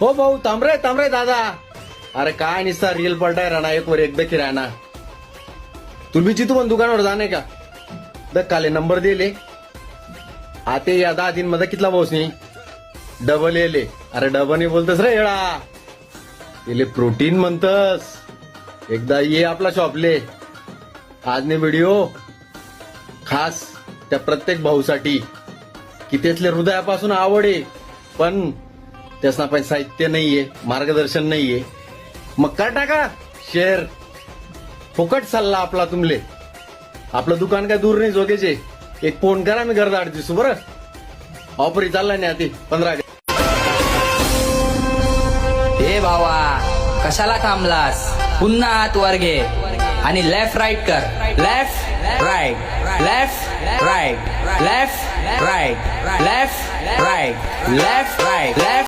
हो भाऊ तांबरे दादा. अरे काय निसता रील पलटाय राहणार एक वर एक देखील राहणार. तुम्ही जिथून पण दुकानावर जाणे का काले नंबर दिले आते या 10 दिन मध्ये कितला पाऊस नाही डबल येले. अरे डबल नाही बोलतस रे येडा येले प्रोटीन म्हणतस. एकदा ये आपला शॉपले. आज ने व्हिडिओ खास त्या प्रत्येक भाऊसाठी की त्यातल्या हृदयापासून आवड आहे पण त्यासना पण साहित्य नाहीये मार्गदर्शन नाहीये. मग कर टाका शेअर फुकट सल्ला आपला तुमले. आपलं दुकान काय दूर नाही जोगेचे. एक फोन करा मी घर दाड दिसू बरं. ऑफर चालला नाही आधी 15. हे भावा कशाला थांबलास पुन्हा हात वर घे आणि लेफ्ट राईट कर. Left right left right left right left right left right left